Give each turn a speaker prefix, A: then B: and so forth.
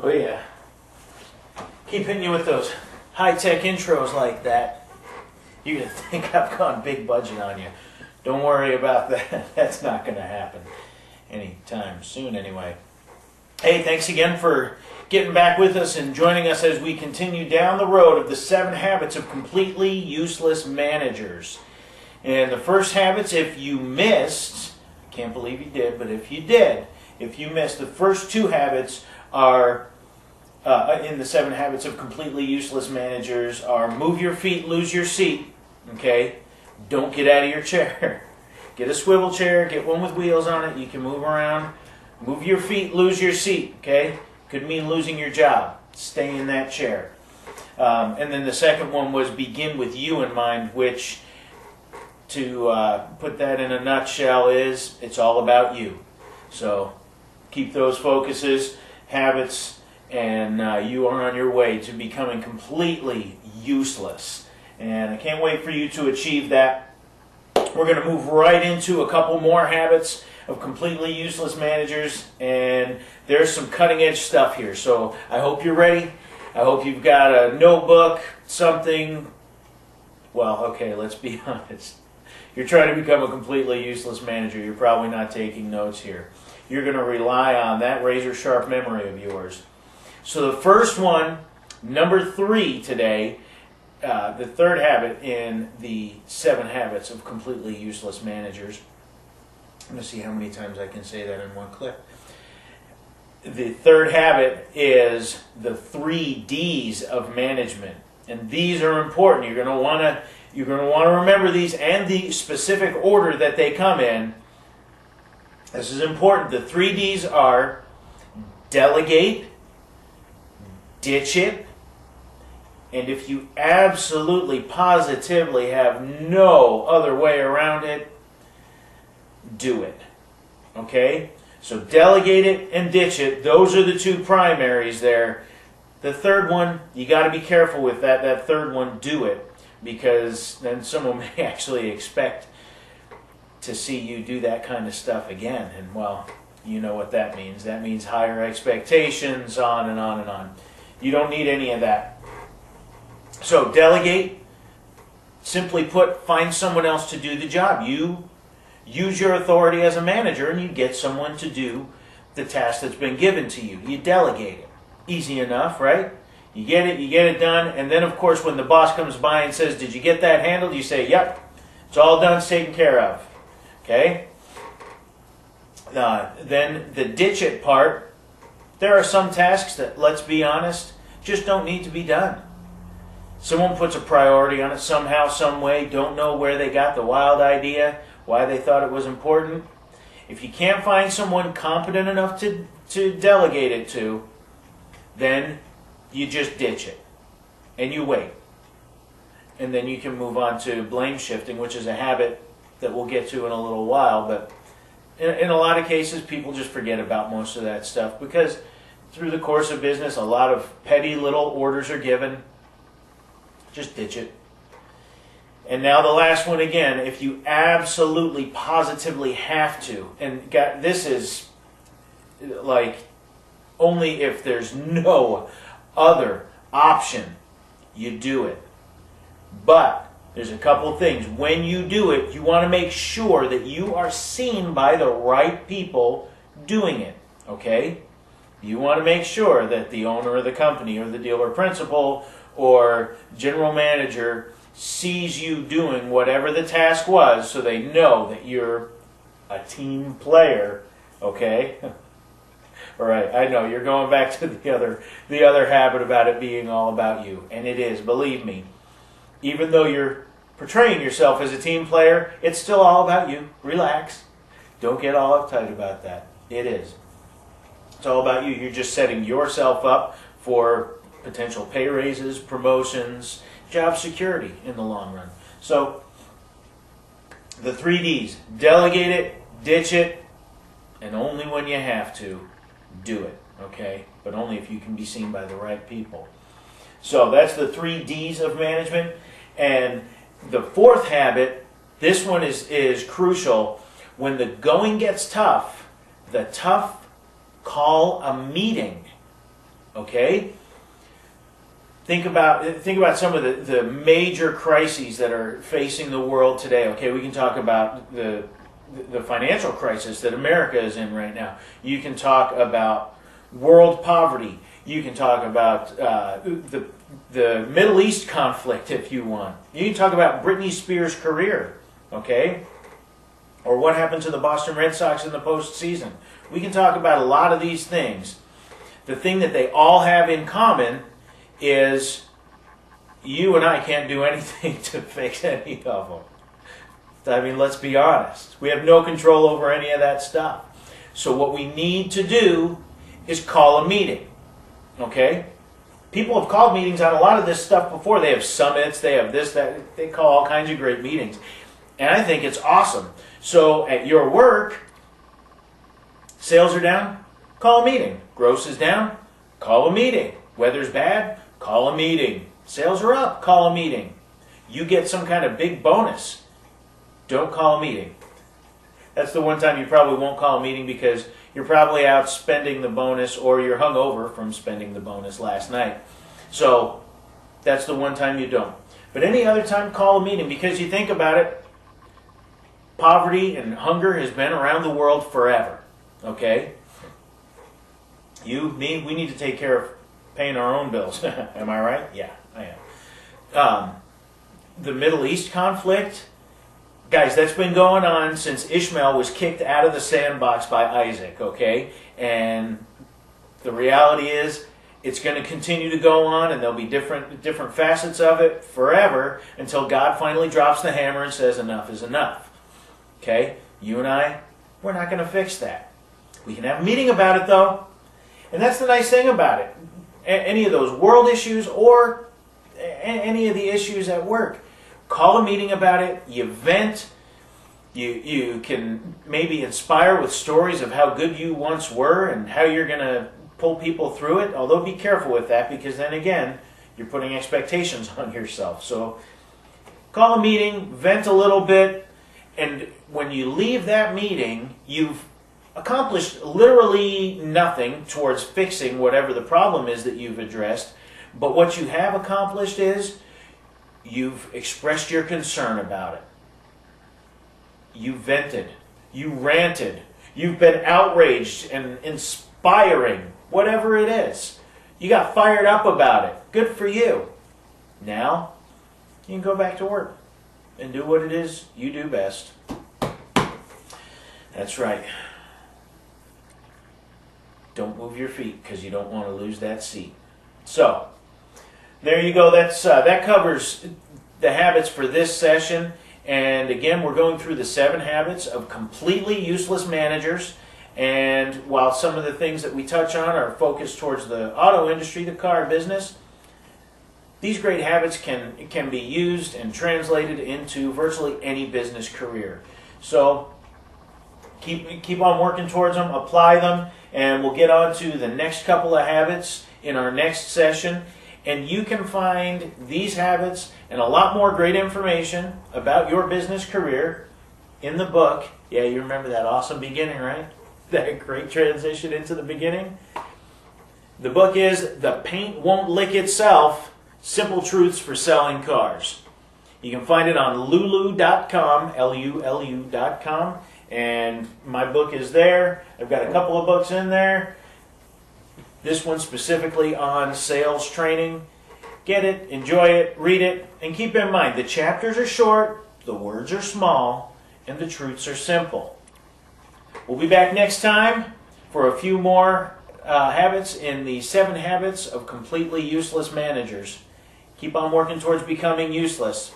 A: Oh yeah. Keep hitting you with those high-tech intros like that. You're going to think I've gone big budget on you. Don't worry about that. That's not going to happen anytime soon anyway. Hey, thanks again for getting back with us and joining us as we continue down the road of the 7 habits of completely useless managers. And the first habits, if you missed, can't believe you did, but if you did, if you missed, the first 2 habits are in the 7 habits of completely useless managers are move your feet, lose your seat. Okay? Don't get out of your chair. Get a swivel chair, get one with wheels on it. You can move around. Move your feet, lose your seat. Okay? Could mean losing your job. Stay in that chair. And then the second one was begin with you in mind, which, to put that in a nutshell, is it's all about you. So keep those focuses, habits, and you are on your way to becoming completely useless. And I can't wait for you to achieve that. We're going to move right into a couple more habits of completely useless managers, and there's some cutting-edge stuff here. So I hope you're ready. I hope you've got a notebook, something. Well, okay, let's be honest. You're trying to become a completely useless manager. You're probably not taking notes here. You're going to rely on that razor-sharp memory of yours. So the first one, number 3 today, the third habit in the 7 habits of completely useless managers. I'm going to see how many times I can say that in one clip. The third habit is the 3 Ds of management. And these are important. You're going to want to remember these and the specific order that they come in. This is important. The 3 Ds are delegate, ditch it, and if you absolutely, positively have no other way around it, do it. Okay? So delegate it and ditch it. Those are the 2 primaries there. The third one, you got to be careful with that. That third one, do it, because then someone may actually expect to see you do that kind of stuff again. And, well, you know what that means. That means higher expectations, on and on and on. You don't need any of that. So delegate, simply put, find someone else to do the job. You use your authority as a manager and you get someone to do the task that's been given to you. You delegate it. Easy enough, right? You get it done, and then of course when the boss comes by and says, did you get that handled? You say, yep, it's all done, it's taken care of. Okay? Then the ditch it part, there are some tasks that, let's be honest, just don't need to be done. Someone puts a priority on it somehow, some way, don't know where they got the wild idea, why they thought it was important. If you can't find someone competent enough to delegate it to, then you just ditch it. And you wait. And then you can move on to blame shifting, which is a habit that we'll get to in a little while. But in a lot of cases, people just forget about most of that stuff because through the course of business, a lot of petty little orders are given. Just ditch it. And now the last one again, if you absolutely, positively have to, and this is like only if there's no other option, you do it. But there's a couple things. When you do it, you want to make sure that you are seen by the right people doing it. Okay? You want to make sure that the owner of the company or the dealer principal or general manager sees you doing whatever the task was so they know that you're a team player. Okay? All right, I know you're going back to the other habit about it being all about you, and it is, believe me. Even though you're portraying yourself as a team player, it's still all about you. Relax. Don't get all uptight about that. It is. It's all about you. You're just setting yourself up for potential pay raises, promotions, job security in the long run. So, the 3 Ds. Delegate it, ditch it, and only when you have to, do it. Okay? But only if you can be seen by the right people. So, that's the 3 Ds of management. And the 4th habit, this one is crucial. When the going gets tough, the tough call a meeting. Okay? Think about some of the major crises that are facing the world today. Okay, we can talk about the financial crisis that America is in right now. You can talk about world poverty. You can talk about the Middle East conflict if you want. You can talk about Britney Spears' career, okay? Or what happened to the Boston Red Sox in the postseason. We can talk about a lot of these things. The thing that they all have in common is you and I can't do anything to fix any of them. I mean, let's be honest. We have no control over any of that stuff. So what we need to do is call a meeting. Okay? People have called meetings on a lot of this stuff before. They have summits, they have this, that. They call all kinds of great meetings. And I think it's awesome. So at your work, sales are down, call a meeting. Gross is down, call a meeting. Weather's bad, call a meeting. Sales are up, call a meeting. You get some kind of big bonus, don't call a meeting. That's the one time you probably won't call a meeting because you're probably out spending the bonus or you're hungover from spending the bonus last night. So that's the one time you don't. But any other time, call a meeting because you think about it, poverty and hunger has been around the world forever. Okay? We need to take care of paying our own bills. Am I right? Yeah, I am. The Middle East conflict, guys, that's been going on since Ishmael was kicked out of the sandbox by Isaac, okay? And the reality is, it's going to continue to go on, and there'll be different facets of it forever until God finally drops the hammer and says enough is enough. Okay? You and I, we're not going to fix that. We can have a meeting about it, though. And that's the nice thing about it. Any of those world issues or any of the issues at work, call a meeting about it, you vent, you can maybe inspire with stories of how good you once were and how you're going to pull people through it, although be careful with that because then again, you're putting expectations on yourself. So call a meeting, vent a little bit, and when you leave that meeting, you've accomplished literally nothing towards fixing whatever the problem is that you've addressed, but what you have accomplished is you've expressed your concern about it. You vented. You ranted. You've been outraged and inspiring, whatever it is. You got fired up about it. Good for you. Now, you can go back to work and do what it is you do best. That's right. Don't move your feet because you don't want to lose that seat. So, there you go. That covers the habits for this session. And again, we're going through the 7 habits of completely useless managers. And while some of the things that we touch on are focused towards the auto industry, the car business, these great habits can be used and translated into virtually any business career. So keep on working towards them, apply them, and we'll get on to the next couple of habits in our next session. And you can find these habits and a lot more great information about your business career in the book. Yeah, you remember that awesome beginning, right? That great transition into the beginning. The book is The Paint Won't Lick Itself, Simple Truths for Selling Cars. You can find it on lulu.com, Lulu.com, and my book is there. I've got a couple of books in there. This one specifically on sales training. Get it, enjoy it, read it, and keep in mind the chapters are short, the words are small, and the truths are simple. We'll be back next time for a few more habits in the 7 habits of completely useless managers. Keep on working towards becoming useless.